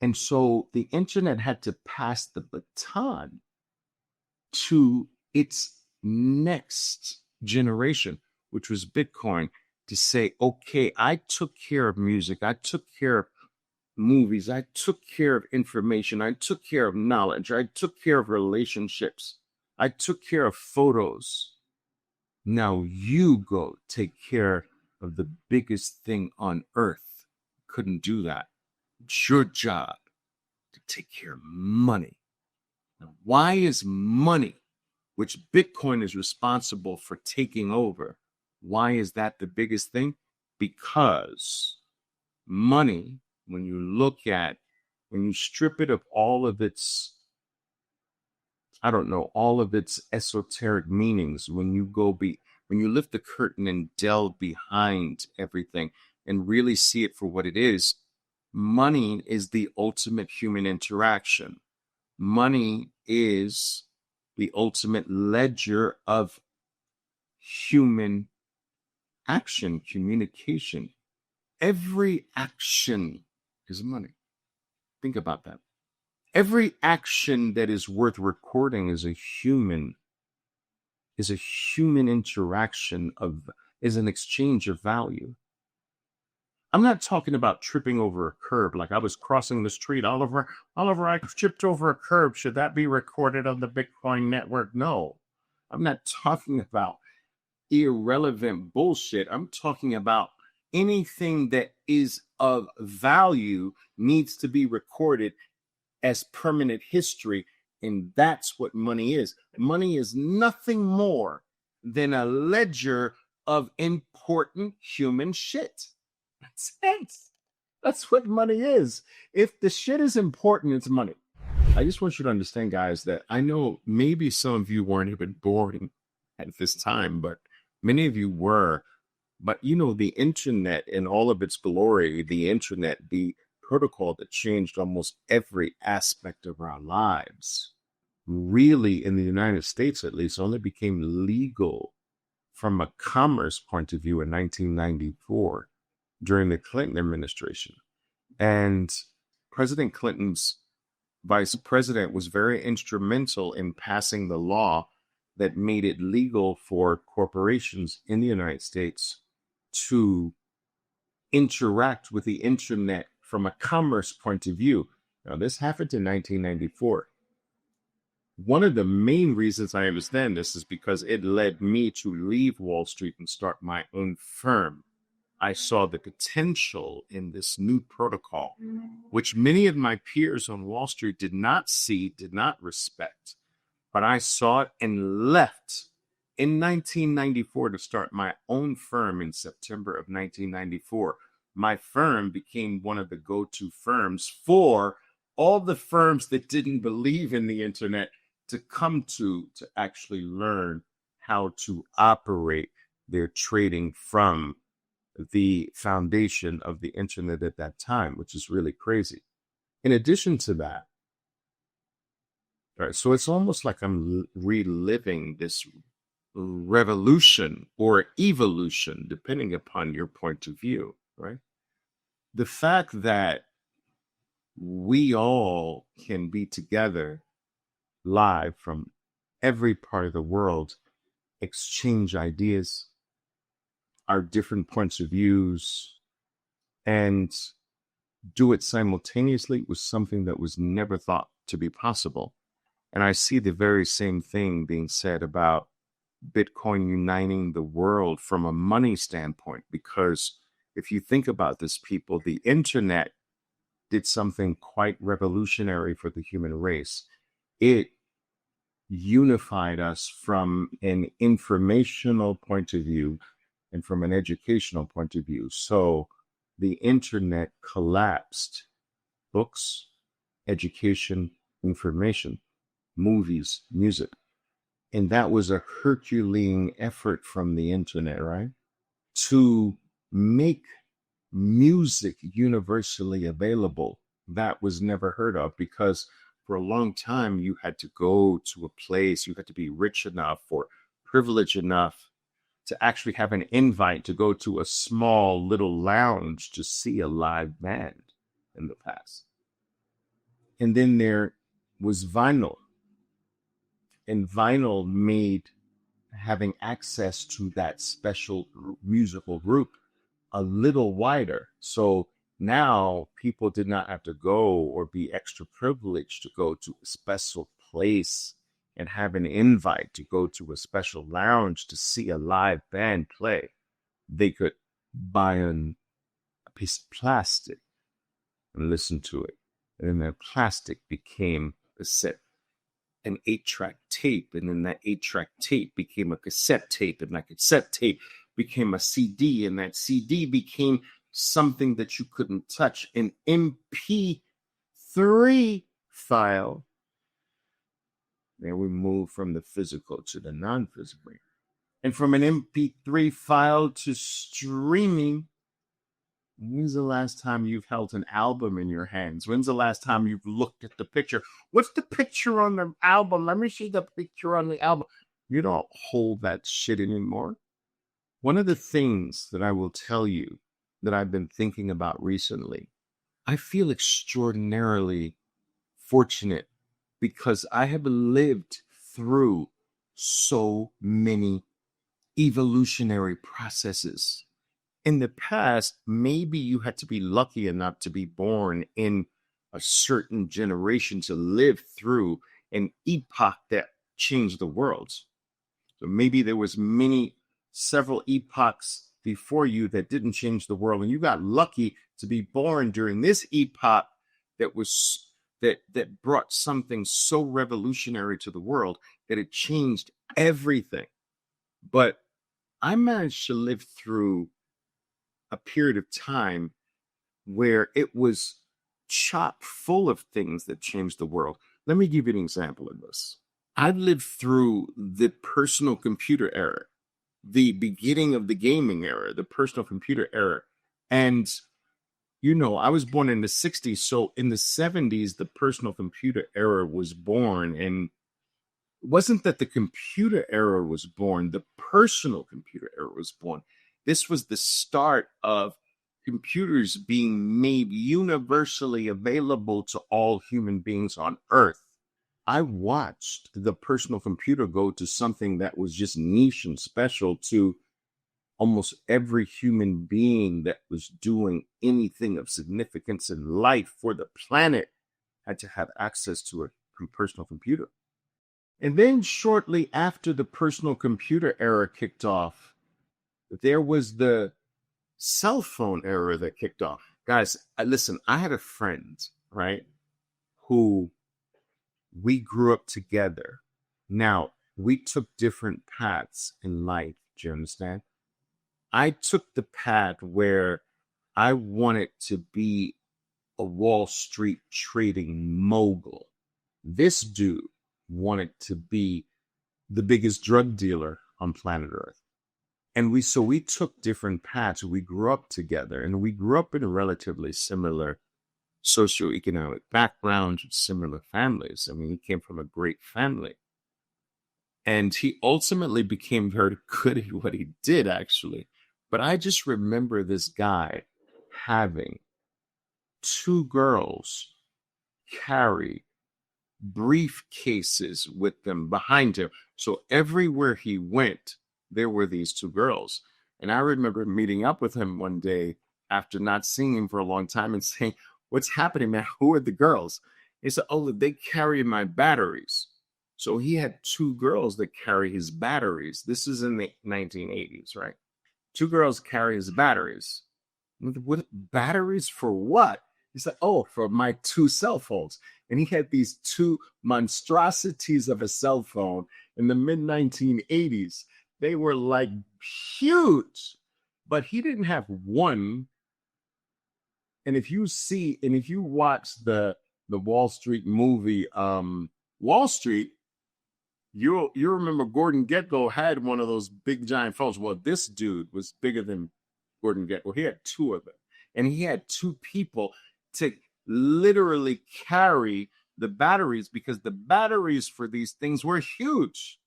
And so the internet had to pass the baton to its next generation, which was Bitcoin, to say, okay, I took care of music, I took care of movies, I took care of information, I took care of knowledge, I took care of relationships, I took care of photos. Now you go take care of the biggest thing on earth. Couldn't do that. It's your job to take care of money. Now, why is money, which Bitcoin is responsible for taking over, why is that the biggest thing? Because money, when you strip it of all of its, I don't know, all of its esoteric meanings, when you lift the curtain and delve behind everything and really see it for what it is, money is the ultimate human interaction. Money is the ultimate ledger of human action, communication. Every action is money. Think about that. Every action that is worth recording is a human interaction is an exchange of value. I'm not talking about tripping over a curb. Like I was crossing the street, Oliver, I tripped over a curb. Should that be recorded on the Bitcoin network? No, I'm not talking about irrelevant bullshit. I'm talking about anything that is of value needs to be recorded as permanent history. And that's what money is. Money is nothing more than a ledger of important human shit. That's it. That's what money is. If the shit is important, it's money. I just want you to understand, guys, that I know maybe some of you weren't even born at this time, but many of you were. But the internet in all of its glory, the protocol that changed almost every aspect of our lives, really, in the United States at least, only became legal from a commerce point of view in 1994 during the Clinton administration. And President Clinton's vice president was very instrumental in passing the law that made it legal for corporations in the United States to interact with the internet from a commerce point of view. Now, this happened in 1994. One of the main reasons I understand this is because it led me to leave Wall Street and start my own firm. I saw the potential in this new protocol, which many of my peers on Wall Street did not see, did not respect. But I saw it and left in 1994 to start my own firm in September of 1994. My firm became one of the go-to firms for all the firms that didn't believe in the internet to come to actually learn how to operate their trading from the foundation of the internet at that time, which is really crazy. In addition to that, all right, so it's almost like I'm reliving this revolution or evolution, depending upon your point of view, right? The fact that we all can be together live from every part of the world, exchange ideas, our different points of views, and do it simultaneously was something that was never thought to be possible. And I see the very same thing being said about Bitcoin uniting the world from a money standpoint, because if you think about this, people, the internet did something quite revolutionary for the human race. It unified us from an informational point of view and from an educational point of view. So the internet collapsed books, education, information, movies, music. And that was a Herculean effort from the internet, right? To make music universally available. That was never heard of, because for a long time you had to go to a place, you had to be rich enough or privileged enough to actually have an invite to go to a small little lounge to see a live band in the past. And then there was vinyl, and vinyl made having access to that special musical group a little wider. So now people did not have to go or be extra privileged to go to a special place and have an invite to go to a special lounge to see a live band play. They could buy a piece of plastic and listen to it. And then that plastic became a set, an 8-track tape, and then that 8-track tape became a cassette tape, and that cassette tape became a CD, and that CD became something that you couldn't touch, an MP3 file. Then we move from the physical to the non-physical. And from an MP3 file to streaming. When's the last time you've held an album in your hands? When's the last time you've looked at the picture? What's the picture on the album? Let me see the picture on the album. You don't hold that shit anymore. One of the things that I will tell you that I've been thinking about recently, I feel extraordinarily fortunate because I have lived through so many evolutionary processes. In the past, maybe you had to be lucky enough to be born in a certain generation to live through an epoch that changed the world. So maybe there was several epochs before you that didn't change the world, and you got lucky to be born during this epoch that brought something so revolutionary to the world that it changed everything. But I managed to live through a period of time where it was chock full of things that changed the world. Let me give you an example of this. I lived through the personal computer era, the beginning of the gaming era, the personal computer era. And, I was born in the 60s. So in the 70s, the personal computer era was born. And it wasn't that the computer era was born, the personal computer era was born. This was the start of computers being made universally available to all human beings on Earth. I watched the personal computer go to something that was just niche and special to almost every human being that was doing anything of significance in life for the planet had to have access to a personal computer. And then shortly after the personal computer era kicked off, there was the cell phone era that kicked off. Guys, listen, I had a friend, right, who we grew up together. Now, we took different paths in life. Do you understand? I took the path where I wanted to be a Wall Street trading mogul. This dude wanted to be the biggest drug dealer on planet Earth. And we took different paths. We grew up together, and we grew up in a relatively similar socioeconomic background, similar families. I mean, he came from a great family. And he ultimately became very good at what he did, actually. But I just remember this guy having 2 girls carry briefcases with them behind him. So everywhere he went, there were these 2 girls. And I remember meeting up with him one day after not seeing him for a long time and saying, "What's happening, man? Who are the girls?" He said, "Oh, they carry my batteries." So he had 2 girls that carry his batteries. This is in the 1980s, right? 2 girls carry his batteries. What batteries for what? He said, "Oh, for my 2 cell phones." And he had these 2 monstrosities of a cell phone in the mid 1980s. They were like huge, but he didn't have one. And if you watch the Wall Street movie, Wall Street, you remember Gordon Gekko had one of those big giant phones. Well, this dude was bigger than Gordon Gekko. He had 2 of them, and he had 2 people to literally carry the batteries because the batteries for these things were huge.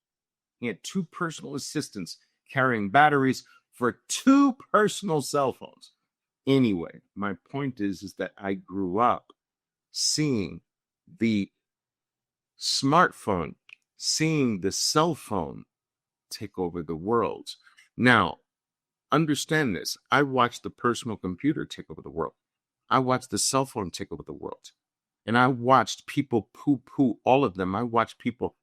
He had 2 personal assistants carrying batteries for 2 personal cell phones. Anyway, my point is that I grew up seeing the smartphone, seeing the cell phone take over the world. Now, understand this. I watched the personal computer take over the world. I watched the cell phone take over the world. And I watched people poo-poo all of them. I watched people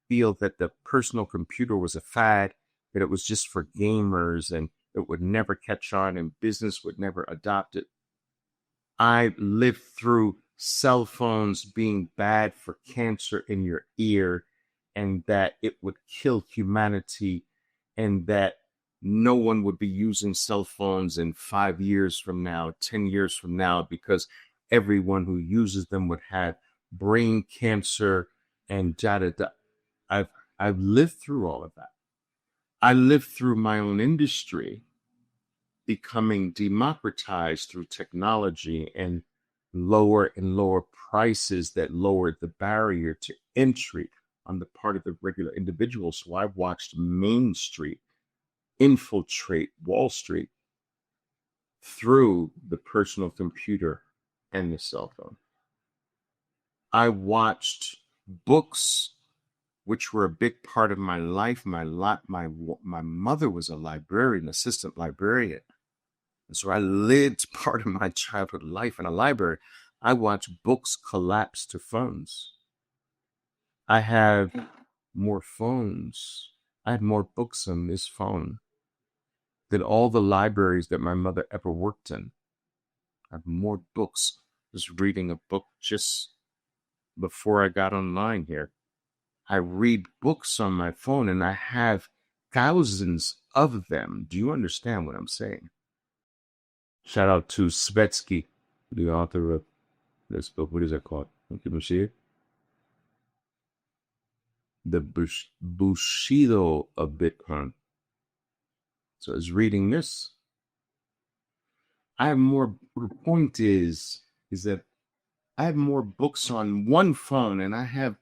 feel that the personal computer was a fad, that it was just for gamers and it would never catch on and business would never adopt it. I lived through cell phones being bad for cancer in your ear and that it would kill humanity and that no one would be using cell phones in 5 years from now, 10 years from now, because everyone who uses them would have brain cancer and da da da. I've lived through all of that. I lived through my own industry becoming democratized through technology and lower and lower prices that lowered the barrier to entry on the part of the regular individual. So I watched Main Street infiltrate Wall Street through the personal computer and the cell phone. I watched books, which were a big part of my life. My mother was a librarian, assistant librarian. And so I lived part of my childhood life in a library. I watched books collapse to phones. I have more phones. I had more books on this phone than all the libraries that my mother ever worked in. I have more books. I was reading a book just before I got online here. I read books on my phone and I have thousands of them. Do you understand what I'm saying? Shout out to Svetsky, the author of this book. What is it called? Can you see it? The Bushido of Bitcoin. So I was reading this. I have more. The point is that I have more books on one phone, and I have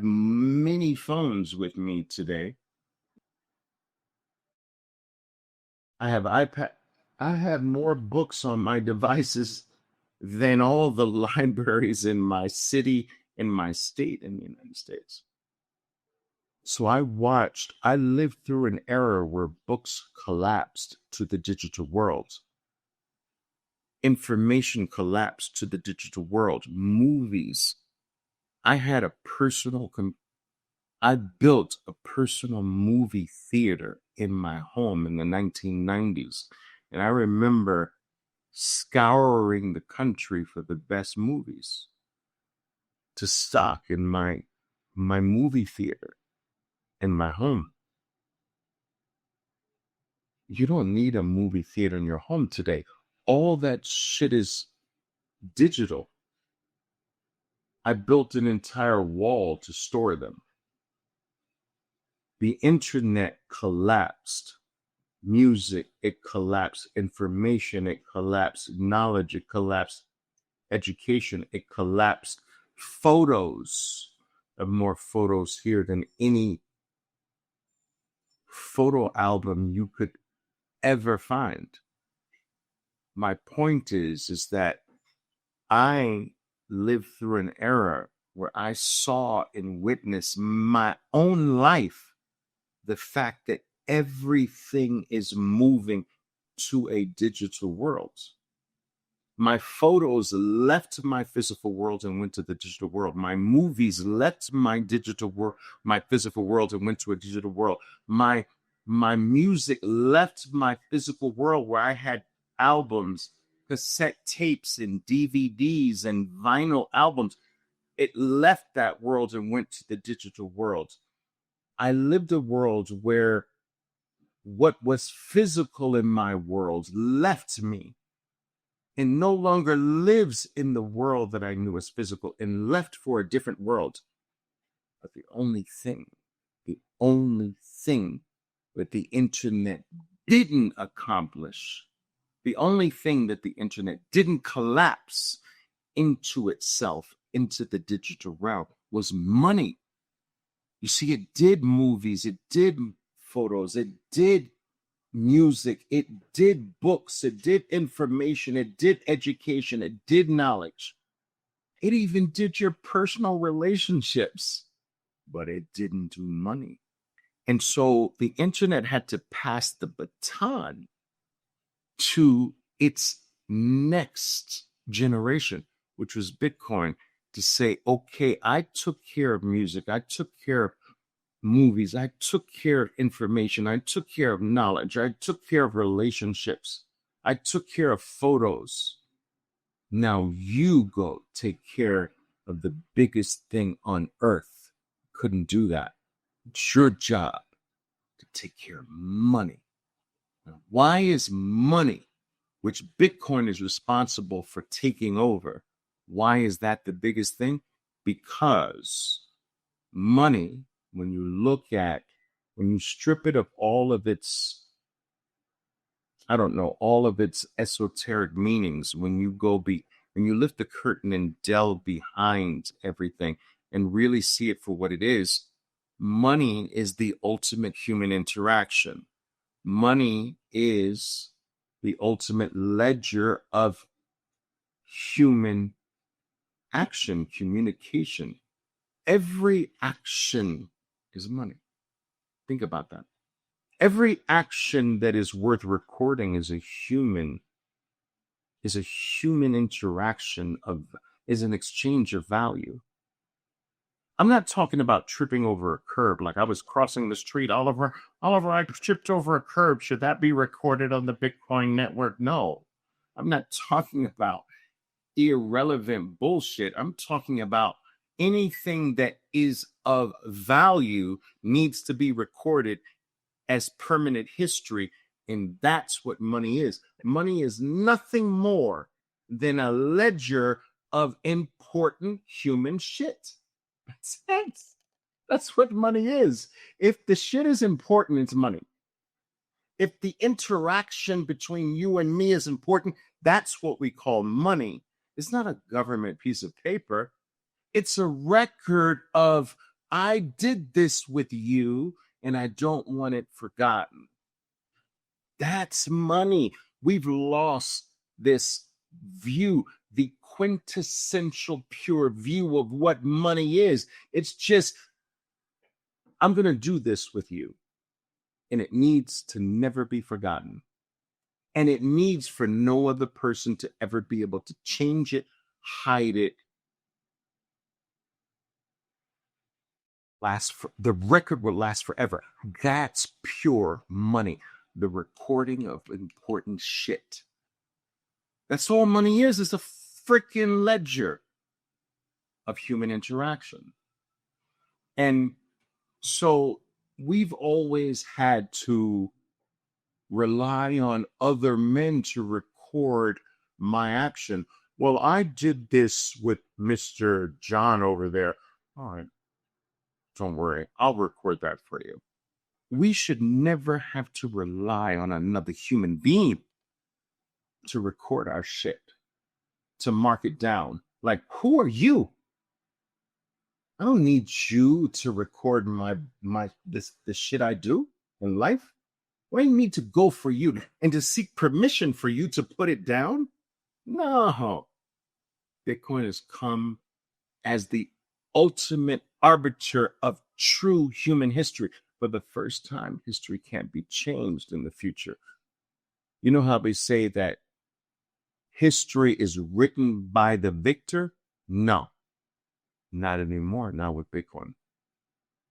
many phones with me today. I have iPad. I have more books on my devices than all the libraries in my city, in my state, in the United States. So I lived through an era where books collapsed to the digital world. Information collapsed to the digital world. Movies. I built a personal movie theater in my home in the 1990s. And I remember scouring the country for the best movies to stock in my movie theater in my home. You don't need a movie theater in your home today. All that shit is digital. I built an entire wall to store them. The internet collapsed. Music, it collapsed. Information, it collapsed. Knowledge, it collapsed. Education, it collapsed. Photos. I have more photos here than any photo album you could ever find. My point is that I lived through an era where I saw and witnessed my own life the fact that everything is moving to a digital world. My photos left my physical world and went to the digital world. My movies left my physical world and went to a digital world. My music left my physical world where I had albums, cassette tapes, and DVDs and vinyl albums. It left that world and went to the digital world. I lived a world where what was physical in my world left me and no longer lives in the world that I knew as physical and left for a different world. But the only thing that the internet didn't accomplish, the only thing that the internet didn't collapse into itself, into the digital realm, was money. You see, it did movies, it did photos, it did music, it did books, it did information, it did education, it did knowledge. It even did your personal relationships, but it didn't do money. And so the internet had to pass the baton to its next generation, which was Bitcoin, to say, okay, I took care of music, I took care of movies, I took care of information, I took care of knowledge, I took care of relationships, I took care of photos. Now you go take care of the biggest thing on earth. Couldn't do that. It's your job to take care of money. Now, why is money, which Bitcoin is responsible for taking over, why is that the biggest thing? Because money, when you strip it of all of its, I don't know, all of its esoteric meanings, when you lift the curtain and delve behind everything and really see it for what it is, money is the ultimate human interaction. Money is the ultimate ledger of human action, communication. Every action is money. Think about that. Every action that is worth recording is an interaction is an exchange of value. I'm not talking about tripping over a curb. Like I was crossing the street, Oliver, I tripped over a curb. Should that be recorded on the Bitcoin network? No. I'm not talking about irrelevant bullshit. I'm talking about anything that is of value needs to be recorded as permanent history. And that's what money is. Money is nothing more than a ledger of important human shit. That's it. That's what money is. If the shit is important, it's money. If the interaction between you and me is important, that's what we call money. It's not a government piece of paper. It's a record of, I did this with you and I don't want it forgotten. That's money. We've lost this view, the quintessential pure view of what money is. It's just, I'm going to do this with you. And it needs to never be forgotten. And it needs for no other person to ever be able to change it, hide it. The record will last forever. That's pure money. The recording of important shit. That's all money is. It's a freaking ledger of human interaction. And so we've always had to rely on other men to record my action. Well, I did this with Mr. John over there. All right. Don't worry. I'll record that for you. We should never have to rely on another human being to record our shit, to mark it down. Like, who are you? I don't need you to record the shit I do in life. Why do I need to go for you and to seek permission for you to put it down? No. Bitcoin has come as the ultimate arbiter of true human history. For the first time, history can't be changed in the future. You know how they say that history is written by the victor? No, not anymore. Not with Bitcoin.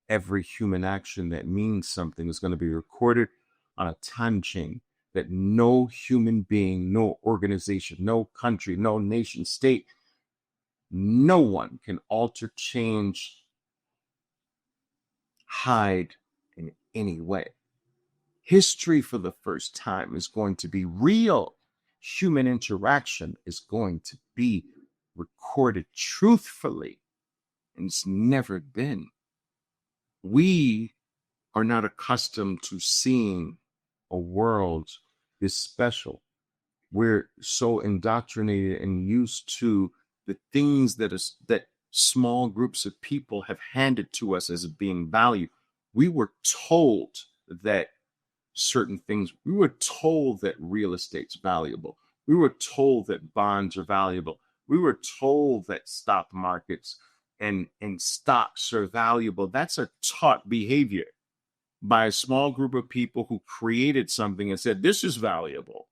Every human action that means something is going to be recorded on a time chain that no human being, no organization, no country, no nation state, no one can alter, change, hide in any way. History for the first time is going to be real. Human interaction is going to be recorded truthfully, and it's never been. We are not accustomed to seeing a world this special. We're so indoctrinated and used to the things that small groups of people have handed to us as being value. We were told that certain things, we were told that real estate's valuable. We were told that bonds are valuable. We were told that stock markets and stocks are valuable. That's a taught behavior by a small group of people who created something and said, this is valuable.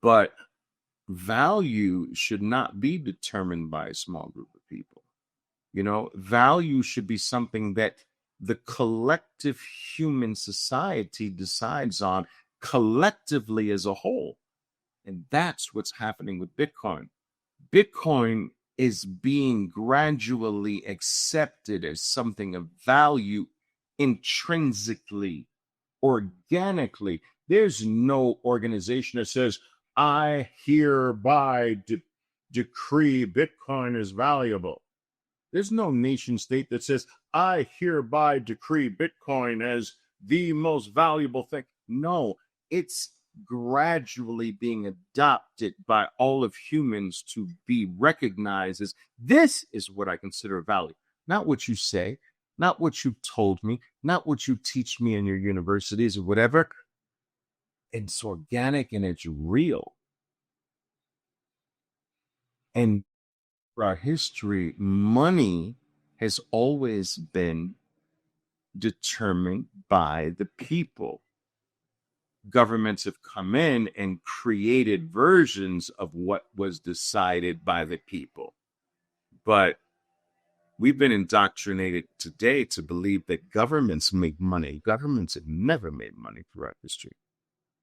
But value should not be determined by a small group of people. Value should be something that the collective human society decides on collectively as a whole. And that's what's happening with Bitcoin. Bitcoin is being gradually accepted as something of value intrinsically, organically. There's no organization that says, I hereby decree Bitcoin is valuable. There's no nation state that says, I hereby decree Bitcoin as the most valuable thing. No, it's gradually being adopted by all of humans to be recognized as this is what I consider value. Not what you say, not what you told me, not what you teach me in your universities or whatever. It's organic and it's real. And for our history, money has always been determined by the people. Governments have come in and created versions of what was decided by the people. But we've been indoctrinated today to believe that governments make money. Governments have never made money throughout history.